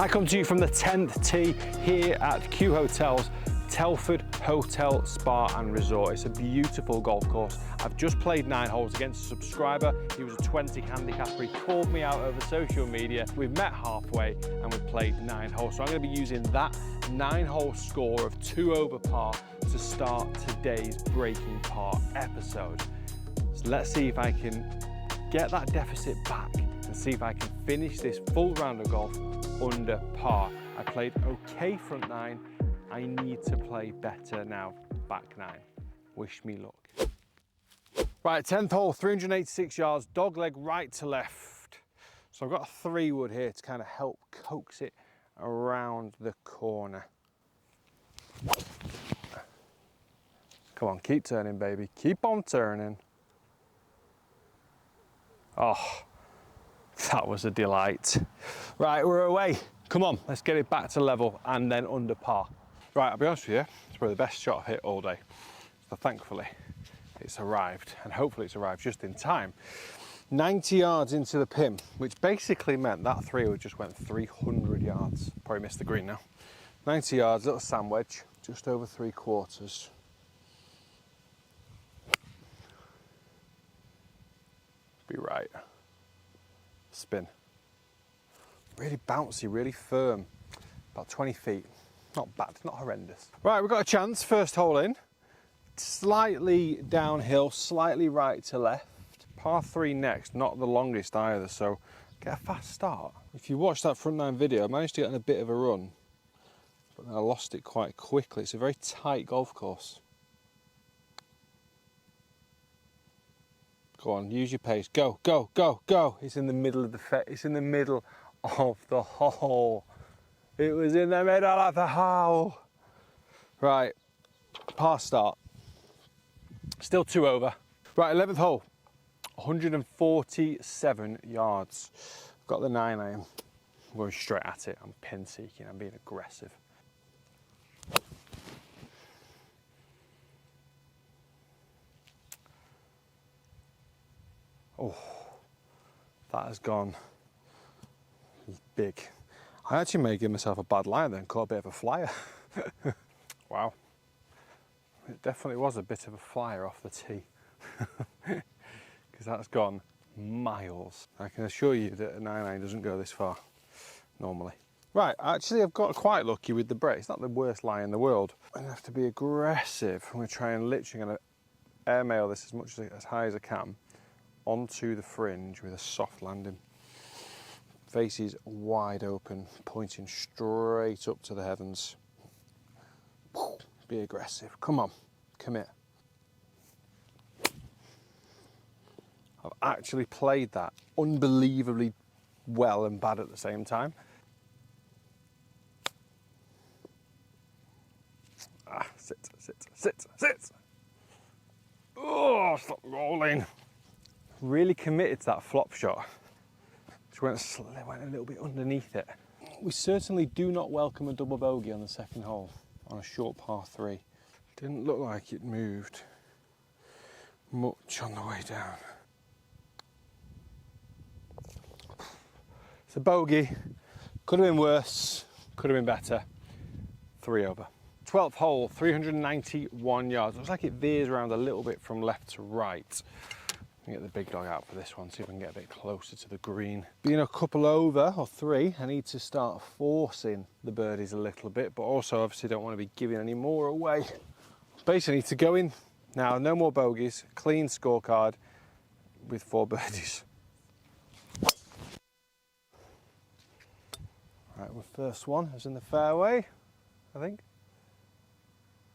I come to you from the 10th tee here at Q Hotels, Telford Hotel, Spa and Resort. It's a beautiful golf course. I've just played 9 holes against a subscriber. He was a 20 handicapper. He called me out over social media. We've met halfway and we've played 9 holes. So I'm going to be using that 9-hole score of 2 over par to start today's breaking par episode. So let's see if I can get that deficit back and see if I can finish this full round of golf under par. I played okay front 9. I need to play better now, back 9. Wish me luck. Right, 10th hole, 386 yards, dog leg right to left. So I've got a 3-wood here to kind of help coax it around the corner. Come on, keep turning, baby. Keep on turning. Oh, that was a delight. Right, we're away. Come on, let's get it back to level and then under par. Right, I'll be honest with you, it's probably the best shot I've hit all day. So thankfully, it's arrived, and hopefully it's arrived just in time. 90 yards into the pin, which basically meant that 3-wood just went 300 yards. Probably missed the green now. 90 yards, little sand wedge, just over 3/4. Be right. Spin. Really bouncy, really firm. About 20 feet. Not bad, not horrendous. Right, we've got a chance. First hole in. Slightly downhill, slightly right to left. Par 3 next, not the longest either, so get a fast start. If you watch that front 9 video, I managed to get in a bit of a run, but then I lost it quite quickly. It's a very tight golf course. Go on, use your pace. Go, go, go, go. It's in the middle of it's in the middle of the hole. It was in the middle of the hole. Right, par start. Still 2 over. Right, 11th hole, 147 yards. I've got the 9 iron. I'm going straight at it. I'm pin seeking, I'm being aggressive. Oh, that has gone big. I actually may give myself a bad line then, caught a bit of a flyer. Wow. It definitely was a bit of a flyer off the tee. Because that's gone miles. I can assure you that a 9-iron doesn't go this far, normally. Right, actually I've got quite lucky with the break. It's not the worst lie in the world. I'm gonna have to be aggressive. I'm gonna try and literally gonna airmail this as high as I can onto the fringe with a soft landing. Faces wide open, pointing straight up to the heavens. Be aggressive. Come on, commit. I've actually played that unbelievably well and bad at the same time. Ah, sit, sit, sit, sit. Oh, stop rolling. Really committed to that flop shot. Went a little bit underneath it. We certainly do not welcome a double bogey on the 2nd hole on a short par 3. Didn't look like it moved much on the way down. It's a bogey. Could have been worse, could have been better. 3 over. 12th hole, 391 yards. Looks like it veers around a little bit from left to right. Get the big dog out for this one, see if I can get a bit closer to the green. Being a couple over, or 3, I need to start forcing the birdies a little bit, but also obviously don't want to be giving any more away. Basically need to go in now, no more bogeys, clean scorecard with 4 birdies. Right, the first one is in the fairway, I think.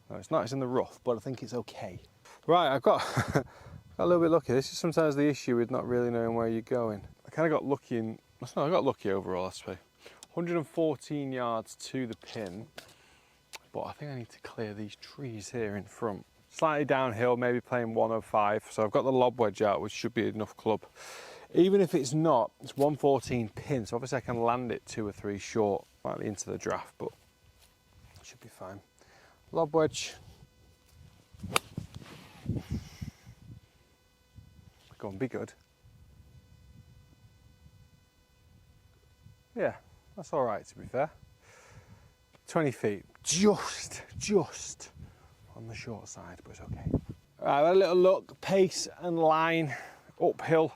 No, it's not, it's in the rough, but I think it's okay. Right, I've got a little bit lucky. This is sometimes the issue with not really knowing where you're going. I kind of got lucky in, I got lucky overall, I suppose. 114 yards to the pin, but I think I need to clear these trees here in front. Slightly downhill, maybe playing 105, so I've got the lob wedge out, which should be enough club. Even if it's not, it's 114 pin, so obviously I can land it 2 or 3 short, slightly into the draft, but it should be fine. Lob wedge. Go on, be good. Yeah, That's all right, to be fair. 20 feet, just on the short side, but it's okay. All right, a little look, pace and line, uphill,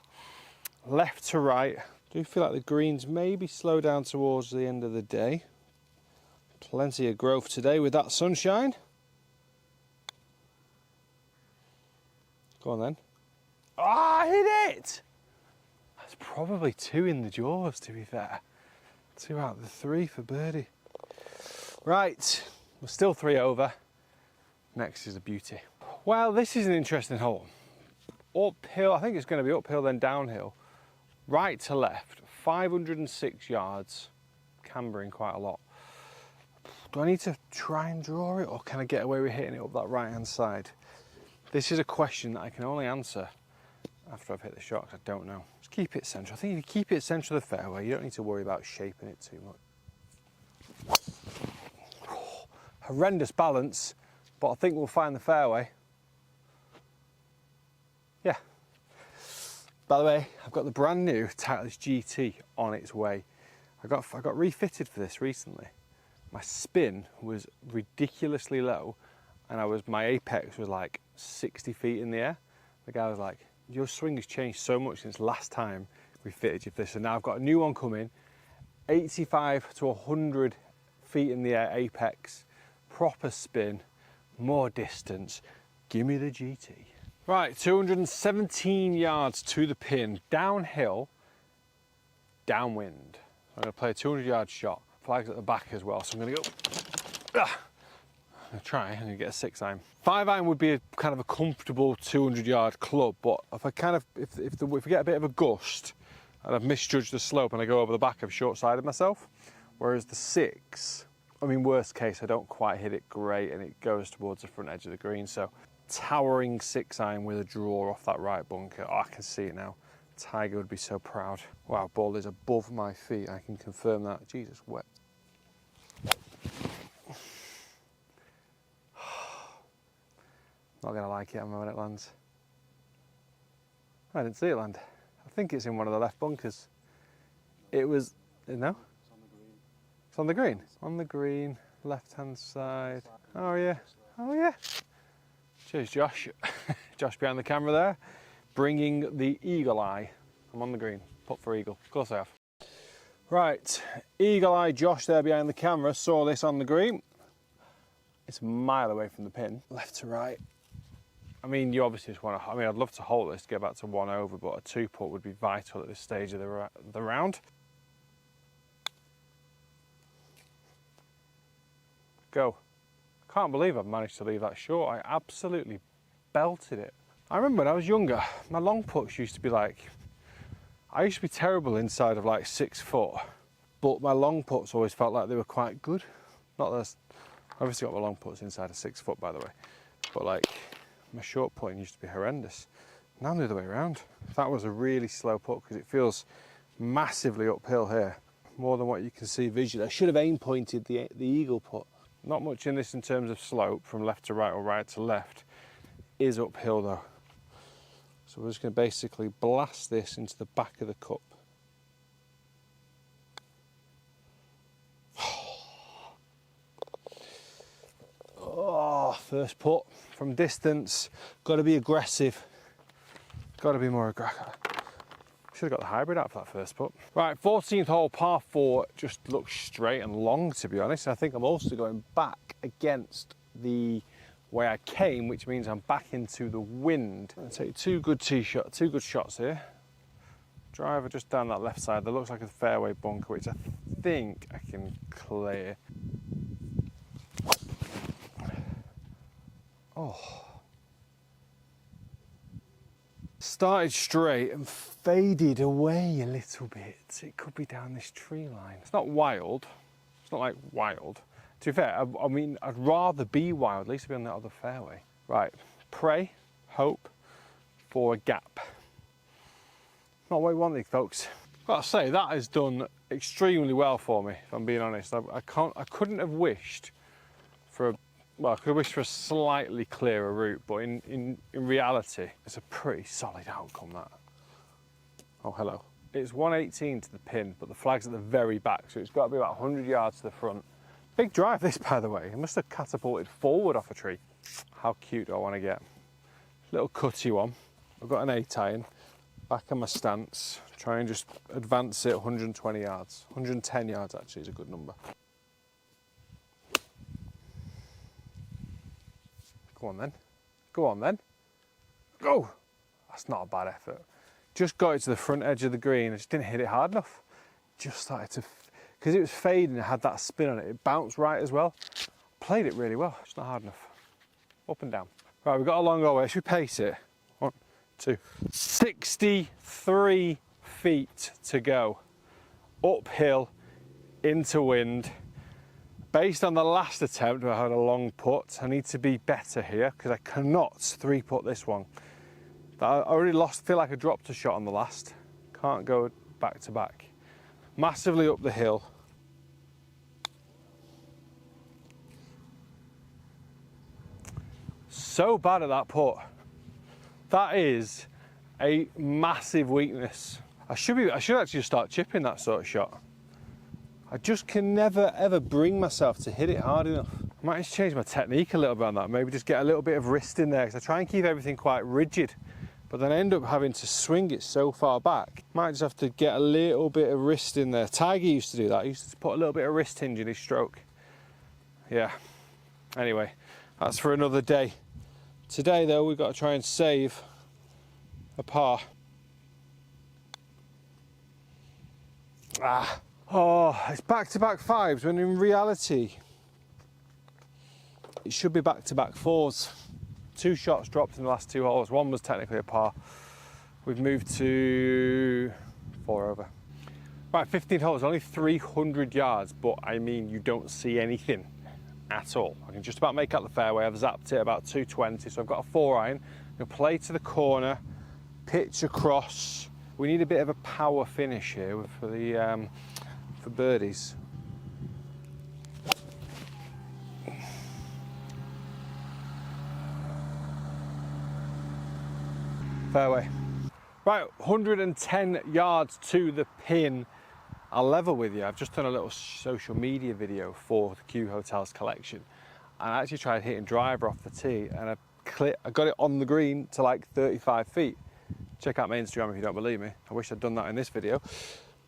left to right. Do feel like the greens maybe slow down towards the end of the day. Plenty of growth today with that sunshine. Go on then. Ah, I hit it! That's probably 2 in the jaws, to be fair. 2 out of the 3 for birdie. Right, we're still 3 over. Next is a beauty. Well, this is an interesting hole. Uphill, I think it's going to be uphill then downhill. Right to left, 506 yards, cambering quite a lot. Do I need to try and draw it, or can I get away with hitting it up that right-hand side? This is a question that I can only answer after I've hit the shot, 'cause I don't know. Just keep it central. I think if you keep it central of the fairway, you don't need to worry about shaping it too much. Horrendous balance, but I think we'll find the fairway. Yeah. By the way, I've got the brand new Titleist GT on its way. I got refitted for this recently. My spin was ridiculously low, and my apex was like 60 feet in the air. The guy was like, your swing has changed so much since last time we fitted you for this. And now I've got a new one coming, 85 to 100 feet in the air apex, proper spin, more distance. Give me the GT. Right, 217 yards to the pin, downhill, downwind. I'm gonna play a 200-yard shot. Flags at the back as well, so I'm gonna go. I'm gonna try and get a 6-iron. 5-iron would be a kind of a comfortable 200-yard club, but if we get a bit of a gust and I've misjudged the slope and I go over the back, I've short-sided myself. Whereas the 6, I mean, worst case, I don't quite hit it great and it goes towards the front edge of the green. So towering 6-iron with a draw off that right bunker. Oh, I can see it now. Tiger would be so proud. Wow, ball is above my feet. I can confirm that. Jesus, wet. Not gonna like it, am I, when it lands? I didn't see it land. I think it's in one of the left bunkers. It was, no? It's on the green. It's on the green, left-hand side. Oh yeah, oh yeah. Cheers, Josh. Josh behind the camera there, bringing the eagle eye. I'm on the green, putt for eagle. Of course I have. Right, eagle eye Josh there behind the camera saw this on the green. It's a mile away from the pin, left to right. I mean, you obviously just want to, I'd love to hold this to get back to 1 over, but a 2-putt would be vital at this stage of the round. Go. Can't believe I've managed to leave that short. I absolutely belted it. I remember when I was younger, my long putts used to be like, I used to be terrible inside of like 6 foot, but my long putts always felt like they were quite good. Not that I've obviously got my long putts inside of 6 foot, by the way, but like my short putting used to be horrendous. Now the other way around. That was a really slow putt because it feels massively uphill here, more than what you can see visually. I should have aim pointed the eagle putt. Not much in this in terms of slope from left to right or right to left. Is uphill though. So we're just going to basically blast this into the back of the cup. Oh, first putt from distance. Got to be aggressive. Got to be more aggressive. Should have got the hybrid out for that first putt. Right, 14th hole, par 4, just looks straight and long, to be honest. I think I'm also going back against the way I came, which means I'm back into the wind. I'm going to take two good shots here. Driver just down that left side. That looks like a fairway bunker, which I think I can clear. Oh. Started straight and faded away a little bit. It could be down this tree line. It's not wild. It's not like wild. To be fair, I mean, I'd rather be wild, at least be on that other fairway. Right, pray, hope for a gap. Not what we wanted, folks. Got to say, that has done extremely well for me, if I'm being honest. I couldn't have wished for well, I could have wished for a slightly clearer route, but in reality, it's a pretty solid outcome, that. Oh, hello. It's 118 to the pin, but the flag's at the very back, so it's got to be about 100 yards to the front. Big drive this, by the way. It must have catapulted forward off a tree. How cute do I want to get? Little cutty one. I've got an 8 iron, back on my stance. Try and just advance it 120 yards. 110 yards actually is a good number. Go on then. Go on then. Go! That's not a bad effort. Just got it to the front edge of the green. I just didn't hit it hard enough. Just started to, because it was fading, it had that spin on it. It bounced right as well. Played it really well, just not hard enough. Up and down. Right, we've got a long way. Should we pace it? 1, 2. 63 feet to go. Uphill, into wind. Based on the last attempt where I had a long putt, I need to be better here because I cannot 3-putt this one. I already lost, feel like I dropped a shot on the last. Can't go back to back. Massively up the hill. So bad at that putt. That is a massive weakness. I should actually just start chipping that sort of shot. I just can never ever bring myself to hit it hard enough. I might just change my technique a little bit on that. Maybe just get a little bit of wrist in there, because I try and keep everything quite rigid. But then I end up having to swing it so far back. Might just have to get a little bit of wrist in there. Tiger used to do that. He used to put a little bit of wrist hinge in his stroke. Yeah. Anyway, that's for another day. Today though, we've got to try and save a par. Oh, it's back-to-back 5s when in reality it should be back-to-back 4s. 2 shots dropped in the last 2 holes. One was technically a par. We've moved to 4 over. Right, 15 holes, only 300 yards, but I mean, you don't see anything at all. I can just about make out the fairway. I've zapped it about 220, so I've got a 4 iron. I'm gonna play to the corner, pitch across. We need a bit of a power finish here for birdies. Fairway. Right, 110 yards to the pin. I'll level with you. I've just done a little social media video for the Q Hotels collection. And I actually tried hitting driver off the tee, and I got it on the green to like 35 feet. Check out my Instagram if you don't believe me. I wish I'd done that in this video.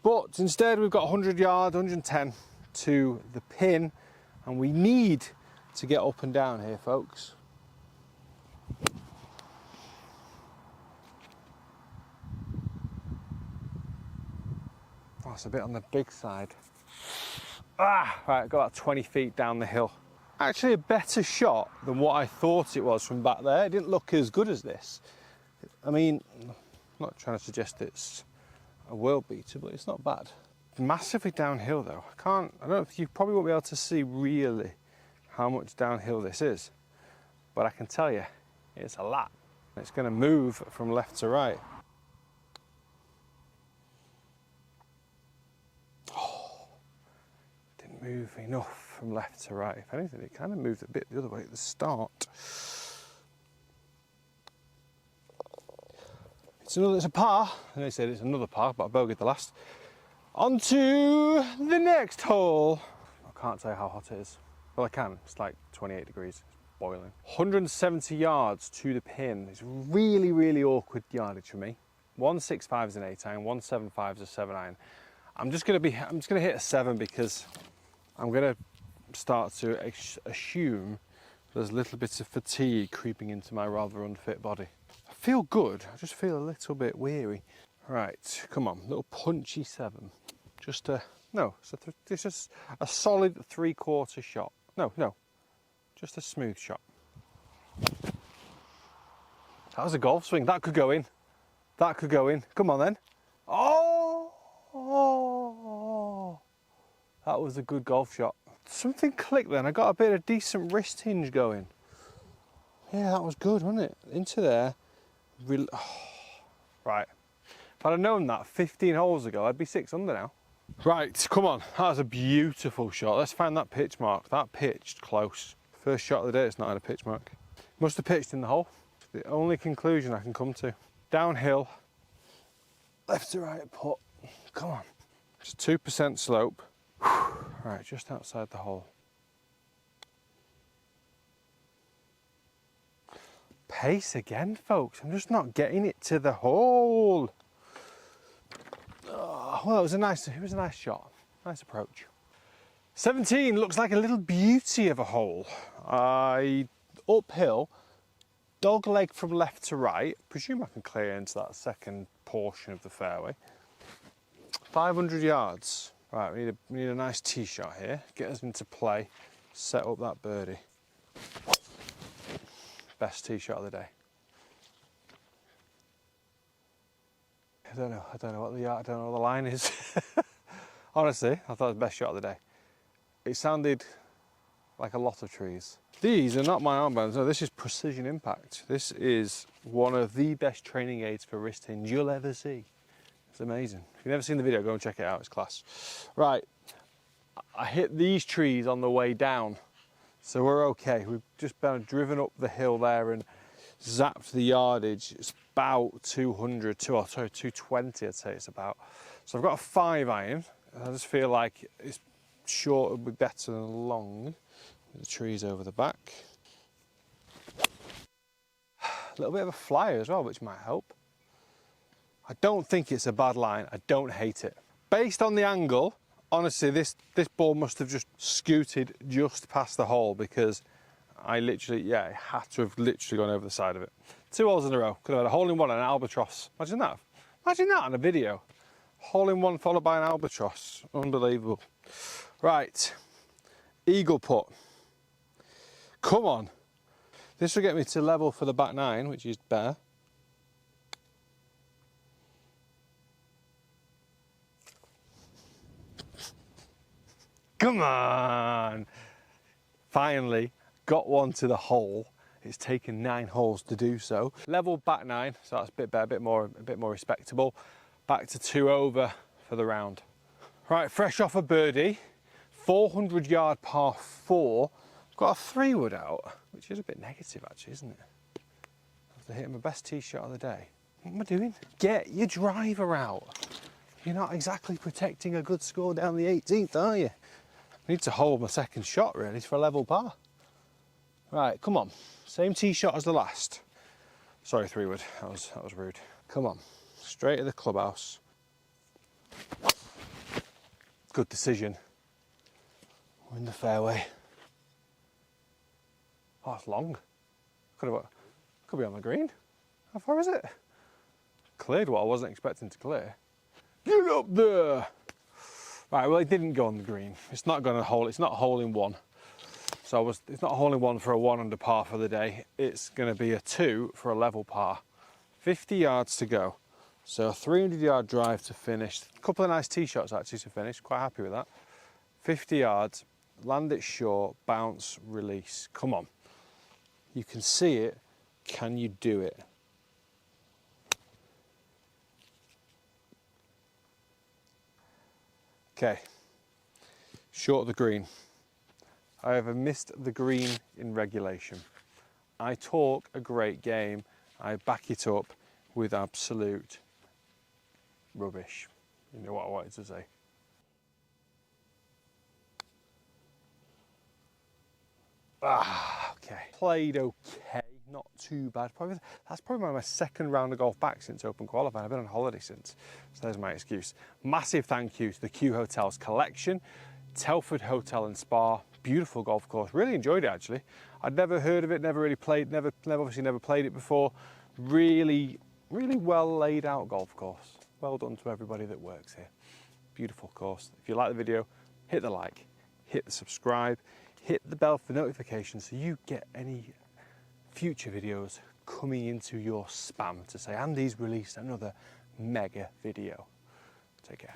But instead we've got 100 yards, 110 to the pin, and we need to get up and down here, folks. That's a bit on the big side. Right, got about 20 feet down the hill. Actually a better shot than what I thought it was from back there. It didn't look as good as this. I mean, I'm not trying to suggest it's a world beater, but it's not bad. Massively downhill though. I don't know if you probably won't be able to see really how much downhill this is, but I can tell you, it's a lot. It's gonna move from left to right. Move enough from left to right. If anything, it kind of moved a bit the other way at the start. It's a par. And they said it's another par, but I bogeyed the last. On to the next hole. I can't tell you how hot it is. Well, I can. It's like 28 degrees. It's boiling. 170 yards to the pin. It's really, really awkward yardage for me. 165 is an 8 iron. 175 is a 7 iron. I'm just gonna hit a 7 because I'm going to start to assume there's a little bit of fatigue creeping into my rather unfit body. I feel good, I just feel a little bit weary. Right, come on, little punchy 7. Just a, no, it's just a solid 3/4 shot. No, just a smooth shot. That was a golf swing, that could go in. That could go in, come on then. Oh! That was a good golf shot. Something clicked then. I got a bit of decent wrist hinge going. Yeah, that was good, wasn't it? Into there. Right. If I'd have known that 15 holes ago, I'd be 6 under now. Right, come on. That was a beautiful shot. Let's find that pitch mark. That pitched close. First shot of the day, it's not had a pitch mark. Must have pitched in the hole. It's the only conclusion I can come to. Downhill. Left to right putt. Come on. It's 2% slope. Right, just outside the hole. Pace again, folks. I'm just not getting it to the hole. Oh, well, it was a nice shot. Nice approach. 17 looks like a little beauty of a hole. Uphill, dog leg from left to right. Presume I can clear into that second portion of the fairway. 500 yards. Right, we need a nice tee shot here. Get us into play. Set up that birdie. Best tee shot of the day. I don't know what the line is. Honestly, I thought it was the best shot of the day. It sounded like a lot of trees. These are not my armbands, no, this is Precision Impact. This is one of the best training aids for wrist hinge you'll ever see. It's amazing. If you've never seen the video, go and check it out, it's class. Right, I hit these trees on the way down, so we're okay. We've just been driven up the hill there and zapped the yardage. It's about 220 I'd say it's about. So I've got a 5 iron. I just feel like it's short would be better than long. The trees over the back. A little bit of a flyer as well, which might help. I don't think it's a bad line. I don't hate it. Based on the angle, honestly, this ball must have just scooted just past the hole because I literally, yeah, it had to have literally gone over the side of it. 2 holes in a row. Could have had a hole in one and an albatross. Imagine that. Imagine that on a video. Hole in one followed by an albatross. Unbelievable. Right. Eagle putt. Come on. This will get me to level for the back 9, which is bare. Come on. Finally got one to the hole. It's taken 9 holes to do so. Level back 9, so that's a bit better, a bit more respectable. Back to 2 over for the round. Right, fresh off a birdie, 400 yard par 4. Got a 3-wood out, which is a bit negative actually, isn't it? After hitting my best tee shot of the day. What am I doing? Get your driver out. You're not exactly protecting a good score down the 18th, are you? I need to hold my second shot really for a level par. Right, come on. Same tee shot as the last. Sorry, 3-wood. That was rude. Come on. Straight to the clubhouse. Good decision. We're in the fairway. Oh, it's long. Could be on the green. How far is it? Cleared what I wasn't expecting to clear. Get up there! Right, well, it didn't go on the green. It's not going to hole. It's not a hole in one. So it's not a hole in one for a 1 under par for the day. It's going to be a 2 for a level par. 50 yards to go. So a 300 yard drive to finish. A couple of nice tee shots actually to finish. Quite happy with that. 50 yards, land it short, bounce, release. Come on. You can see it. Can you do it? Okay. Short of the green. I have missed the green in regulation. I talk a great game. I back it up with absolute rubbish. You know what I wanted to say. Okay. Played okay, not too bad. That's probably my second round of golf back since Open qualifying. I've been on holiday since, so there's my excuse. Massive thank you to the Q Hotels collection, Telford Hotel and Spa. Beautiful golf course. Really enjoyed it actually. I'd never heard of it, never really played, obviously never played it before. Really well laid out golf course. Well done to everybody that works here. Beautiful course. If you like the video, hit the like, hit the subscribe, hit the bell for notifications so you get any future videos coming into your spam to say Andy's released another mega video. Take care.